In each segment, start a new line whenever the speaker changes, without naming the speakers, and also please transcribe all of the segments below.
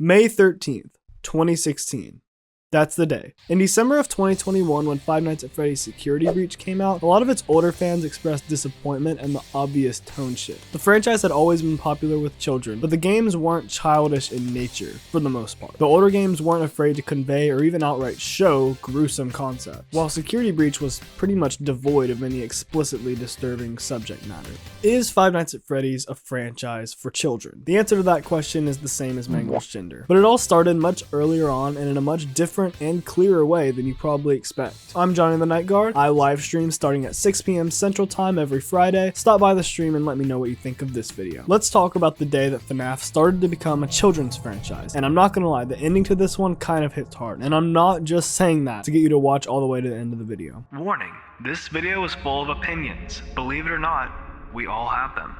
May 13th, 2016. That's the day. In December of 2021, when Five Nights at Freddy's Security Breach came out, a lot of its older fans expressed disappointment and the obvious tone shift. The franchise had always been popular with children, but the games weren't childish in nature, for the most part. The older games weren't afraid to convey or even outright show gruesome concepts, while Security Breach was pretty much devoid of any explicitly disturbing subject matter. Is Five Nights at Freddy's a franchise for children? The answer to that question is the same as Mangle's gender, but it all started much earlier on and in a much different and clearer way than you probably expect. I'm Johnny the Night Guard. I live stream starting at 6 p.m. Central Time every Friday. Stop by the stream and let me know what you think of this video. Let's talk about the day that FNAF started to become a children's franchise. And I'm not gonna lie, the ending to this one kind of hits hard. And I'm not just saying that to get you to watch all the way to the end of the video.
Warning, this video is full of opinions. Believe it or not, we all have them.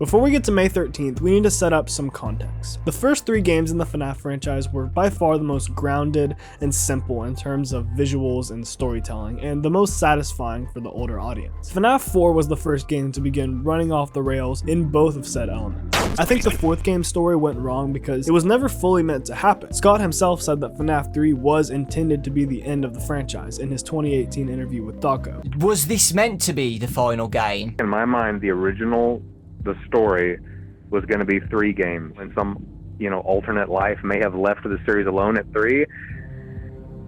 Before we get to May 13th, we need to set up some context. The first 3 games in the FNAF franchise were by far the most grounded and simple in terms of visuals and storytelling, and the most satisfying for the older audience. FNAF 4 was the first game to begin running off the rails in both of said elements. I think the 4th game's story went wrong because it was never fully meant to happen. Scott himself said that FNAF 3 was intended to be the end of the franchise in his 2018 interview with Dawko.
Was this meant to be the final game?
In my mind, the story was going to be 3 games, and some, alternate life may have left the series alone at 3.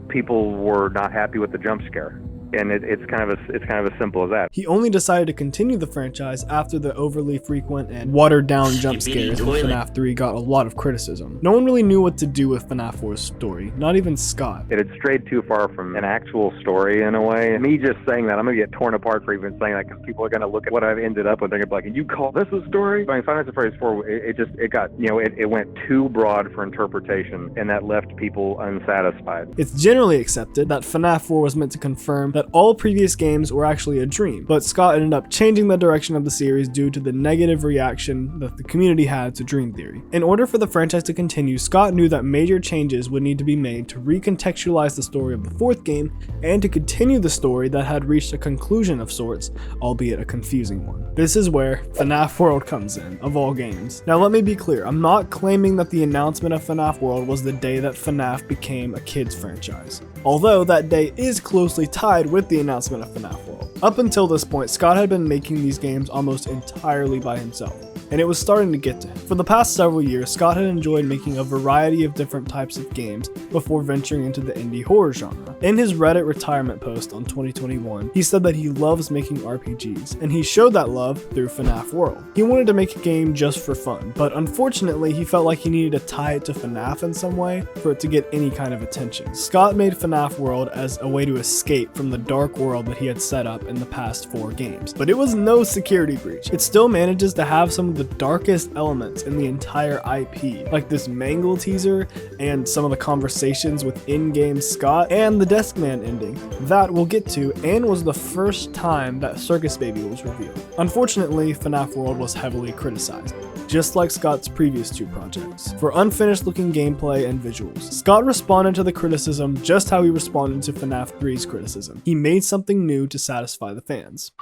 People were not happy with the jump scare. And it's kind of as simple as that.
He only decided to continue the franchise after the overly frequent and watered down jump scares in FNAF 3 got a lot of criticism. No one really knew what to do with FNAF 4's story, not even Scott.
It had strayed too far from an actual story in a way. Me just saying that, I'm going to get torn apart for even saying that, because people are going to look at what I've ended up with. They're going to be like, and you call this a story? I mean, Five Nights at Freddy's 4, it went too broad for interpretation, and that left people unsatisfied.
It's generally accepted that FNAF 4 was meant to confirm that all previous games were actually a dream, but Scott ended up changing the direction of the series due to the negative reaction that the community had to Dream Theory. In order for the franchise to continue, Scott knew that major changes would need to be made to recontextualize the story of the 4th game and to continue the story that had reached a conclusion of sorts, albeit a confusing one. This is where FNAF World comes in, of all games. Now let me be clear, I'm not claiming that the announcement of FNAF World was the day that FNAF became a kids franchise, although that day is closely tied with the announcement of FNAF World. Up until this point, Scott had been making these games almost entirely by himself, and it was starting to get to him. For the past several years, Scott had enjoyed making a variety of different types of games before venturing into the indie horror genre. In his Reddit retirement post on 2021, he said that he loves making RPGs, and he showed that love through FNAF World. He wanted to make a game just for fun, but unfortunately he felt like he needed to tie it to FNAF in some way for it to get any kind of attention. Scott made FNAF World as a way to escape from the dark world that he had set up in the past 4 games. But it was no Security Breach. It still manages to have some of the darkest elements in the entire IP, like this Mangle teaser and some of the conversations with in-game Scott and the Deskman ending. That we'll get to, and was the first time that Circus Baby was revealed. Unfortunately, FNAF World was heavily criticized, just like Scott's previous 2 projects, for unfinished looking gameplay and visuals. Scott responded to the criticism just how he responded to FNAF 3's criticism. He made something new to satisfy the fans.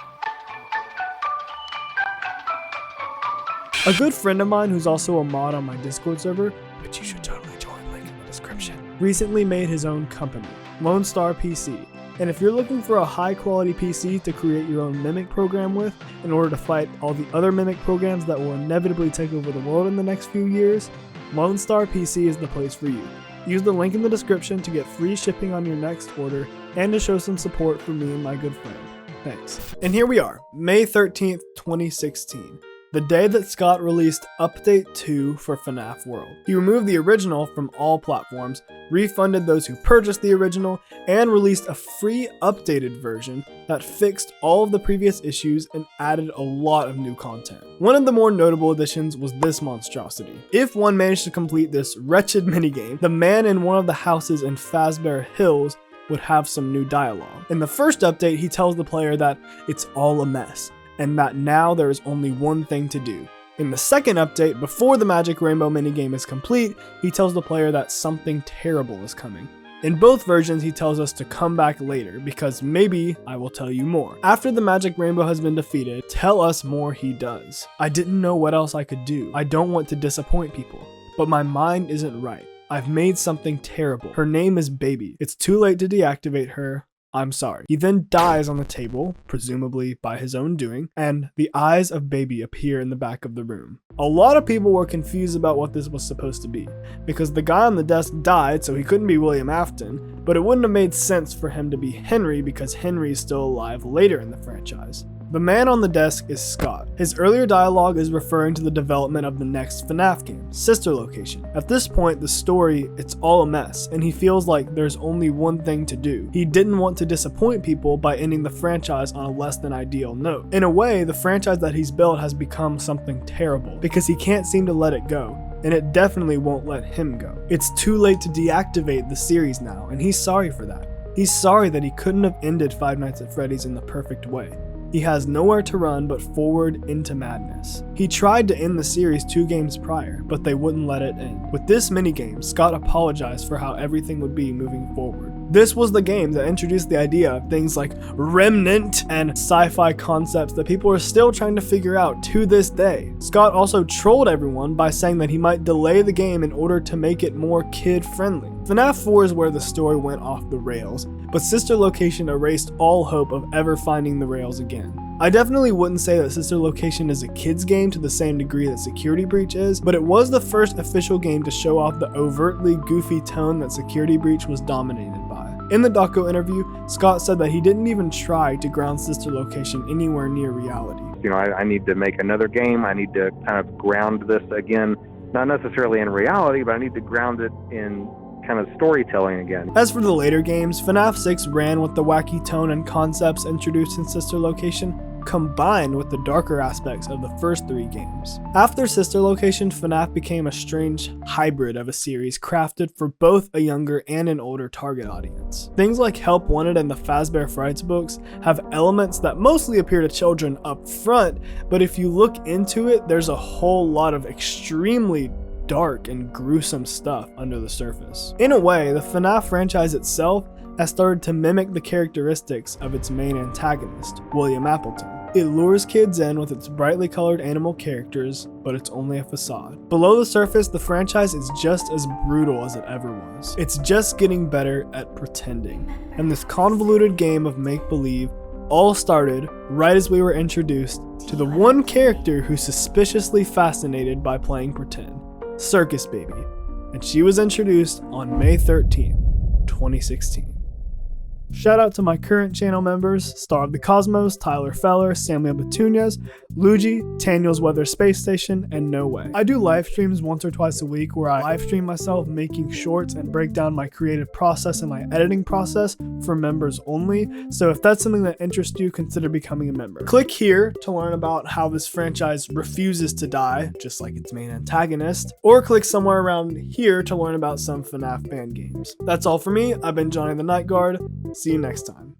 A good friend of mine who's also a mod on my Discord server, which you should totally join, link in the description, recently made his own company, Lone Star PC. And if you're looking for a high quality PC to create your own Mimic program with in order to fight all the other Mimic programs that will inevitably take over the world in the next few years, Lone Star PC is the place for you. Use the link in the description to get free shipping on your next order and to show some support for me and my good friend. Thanks. And here we are, May 13th, 2016. The day that Scott released Update 2 for FNAF World. He removed the original from all platforms, refunded those who purchased the original, and released a free updated version that fixed all of the previous issues and added a lot of new content. One of the more notable additions was this monstrosity. If one managed to complete this wretched minigame, the man in one of the houses in Fazbear Hills would have some new dialogue. In the first update, he tells the player that it's all a mess, and that now there is only one thing to do. In the second update, before the Magic Rainbow minigame is complete, he tells the player that something terrible is coming. In both versions, he tells us to come back later because maybe I will tell you more. After the magic rainbow has been defeated, tell us more he does. I didn't know what else I could do. I don't want to disappoint people, but my mind isn't right. I've made something terrible. Her name is Baby. It's too late to deactivate her. I'm sorry. He then dies on the table, presumably by his own doing, and the eyes of Baby appear in the back of the room. A lot of people were confused about what this was supposed to be, because the guy on the desk died, so he couldn't be William Afton, but it wouldn't have made sense for him to be Henry because Henry is still alive later in the franchise. The man on the desk is Scott. His earlier dialogue is referring to the development of the next FNAF game, Sister Location. At this point, the story, it's all a mess, and he feels like there's only one thing to do. He didn't want to disappoint people by ending the franchise on a less than ideal note. In a way, the franchise that he's built has become something terrible, because he can't seem to let it go, and it definitely won't let him go. It's too late to deactivate the series now, and he's sorry for that. He's sorry that he couldn't have ended Five Nights at Freddy's in the perfect way. He has nowhere to run but forward into madness. He tried to end the series 2 games prior, but they wouldn't let it end. With this minigame, Scott apologized for how everything would be moving forward. This was the game that introduced the idea of things like Remnant and sci-fi concepts that people are still trying to figure out to this day. Scott also trolled everyone by saying that he might delay the game in order to make it more kid-friendly. FNAF 4 is where the story went off the rails, but Sister Location erased all hope of ever finding the rails again. I definitely wouldn't say that Sister Location is a kid's game to the same degree that Security Breach is, but it was the first official game to show off the overtly goofy tone that Security Breach was dominated by. In the Dawko interview, Scott said that he didn't even try to ground Sister Location anywhere near reality.
You know, I need to make another game. I need to kind of ground this again, not necessarily in reality, but I need to ground it in kind of storytelling again.
As for the later games, FNAF 6 ran with the wacky tone and concepts introduced in Sister Location, combined with the darker aspects of the first 3 games. After Sister Location, FNAF became a strange hybrid of a series crafted for both a younger and an older target audience. Things like Help Wanted and the Fazbear Frights books have elements that mostly appear to children up front, but if you look into it, there's a whole lot of extremely dark and gruesome stuff under the surface. In a way, the FNAF franchise itself has started to mimic the characteristics of its main antagonist, William Appleton. It lures kids in with its brightly colored animal characters, but it's only a facade. Below the surface, the franchise is just as brutal as it ever was. It's just getting better at pretending. And this convoluted game of make-believe all started right as we were introduced to the one character who's suspiciously fascinated by playing pretend, Circus Baby, and she was introduced on May 13th, 2016. Shout out to my current channel members, Star of the Cosmos, Tyler Feller, Samuel Petunias, Luigi, Daniel's Weather Space Station, and No Way. I do live streams once or twice a week where I live stream myself making shorts and break down my creative process and my editing process for members only, so if that's something that interests you, consider becoming a member. Click here to learn about how this franchise refuses to die, just like its main antagonist, or click somewhere around here to learn about some FNAF band games. That's all for me. I've been Johnny the Night Guard. See you next time.